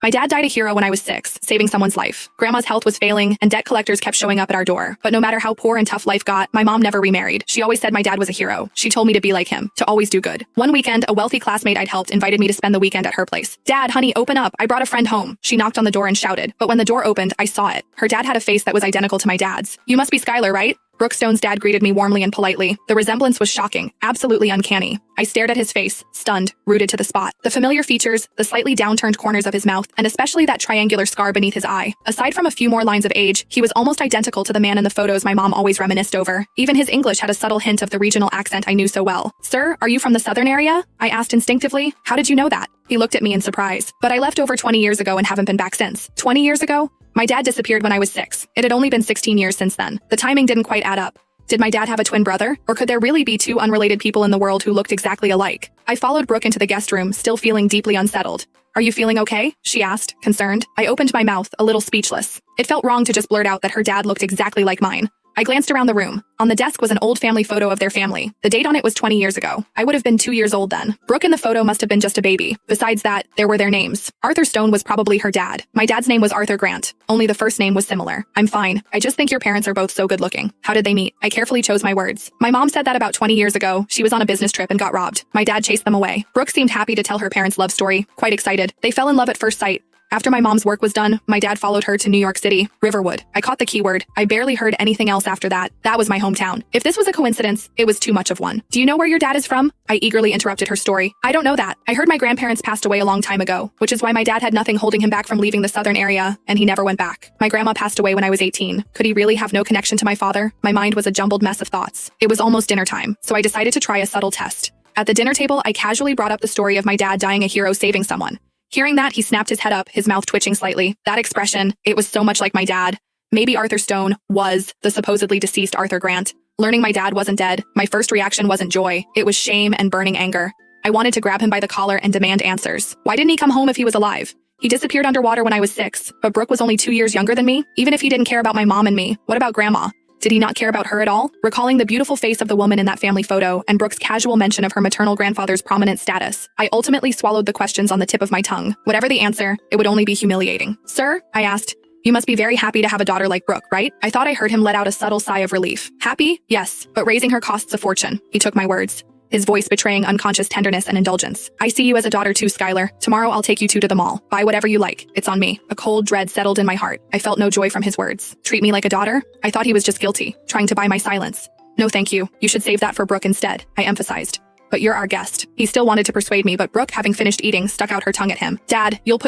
My dad died a hero when I was 6, saving someone's life. Grandma's health was failing, and debt collectors kept showing up at our door. But no matter how poor and tough life got, my mom never remarried. She always said my dad was a hero. She told me to be like him, to always do good. One weekend, a wealthy classmate I'd helped invited me to spend the weekend at her place. "Dad, honey, open up. I brought a friend home." She knocked on the door and shouted. But when the door opened, I saw it. Her dad had a face that was identical to my dad's. "You must be Skylar, right?" Brooke Stone's dad greeted me warmly and politely. The resemblance was shocking, absolutely uncanny. I stared at his face, stunned, rooted to the spot. The familiar features, the slightly downturned corners of his mouth, and especially that triangular scar beneath his eye. Aside from a few more lines of age, he was almost identical to the man in the photos my mom always reminisced over. Even his English had a subtle hint of the regional accent I knew so well. "Sir, are you from the southern area?" I asked instinctively. "How did you know that?" He looked at me in surprise. "But I left over 20 years ago and haven't been back since." 20 years ago? My dad disappeared when I was 6. It had only been 16 years since then. The timing didn't quite add up. Did my dad have a twin brother? Or could there really be two unrelated people in the world who looked exactly alike? I followed Brooke into the guest room, still feeling deeply unsettled. "Are you feeling okay?" she asked, concerned. I opened my mouth, a little speechless. It felt wrong to just blurt out that her dad looked exactly like mine. I glanced around the room. On the desk was an old family photo of their family. The date on it was 20 years ago. I would have been 2 years old then. Brooke in the photo must have been just a baby. Besides that, there were their names. Arthur Stone was probably her dad. My dad's name was Arthur Grant. Only the first name was similar. "I'm fine. I just think your parents are both so good looking." "How did they meet?" I carefully chose my words. "My mom said that about 20 years ago, she was on a business trip and got robbed. My dad chased them away." Brooke seemed happy to tell her parents' love story, quite excited. "They fell in love at first sight. After my mom's work was done, my dad followed her to New York City, Riverwood." I caught the keyword. I barely heard anything else after that. That was my hometown. If this was a coincidence, it was too much of one. "Do you know where your dad is from?" I eagerly interrupted her story. "I don't know that. I heard my grandparents passed away a long time ago, which is why my dad had nothing holding him back from leaving the southern area, and he never went back. My grandma passed away when I was 18. Could he really have no connection to my father?" My mind was a jumbled mess of thoughts. It was almost dinner time, so I decided to try a subtle test. At the dinner table, I casually brought up the story of my dad dying a hero saving someone. Hearing that, he snapped his head up, his mouth twitching slightly. That expression, it was so much like my dad. Maybe Arthur Stone was the supposedly deceased Arthur Grant. Learning my dad wasn't dead, my first reaction wasn't joy. It was shame and burning anger. I wanted to grab him by the collar and demand answers. Why didn't he come home if he was alive? He disappeared underwater when I was 6, but Brooke was only 2 years younger than me. Even if he didn't care about my mom and me, what about Grandma? Did he not care about her at all? Recalling the beautiful face of the woman in that family photo and Brooke's casual mention of her maternal grandfather's prominent status, I ultimately swallowed the questions on the tip of my tongue. Whatever the answer, it would only be humiliating. "Sir," I asked, "you must be very happy to have a daughter like Brooke, right?" I thought I heard him let out a subtle sigh of relief. "Happy? Yes, but raising her costs a fortune." He took my words, his voice betraying unconscious tenderness and indulgence. "I see you as a daughter too, Skylar. Tomorrow I'll take you two to the mall. Buy whatever you like. It's on me." A cold dread settled in my heart. I felt no joy from his words. Treat me like a daughter? I thought he was just guilty, trying to buy my silence. "No thank you. You should save that for Brooke instead," I emphasized. "But you're our guest." He still wanted to persuade me, but Brooke, having finished eating, stuck out her tongue at him. "Dad, you'll put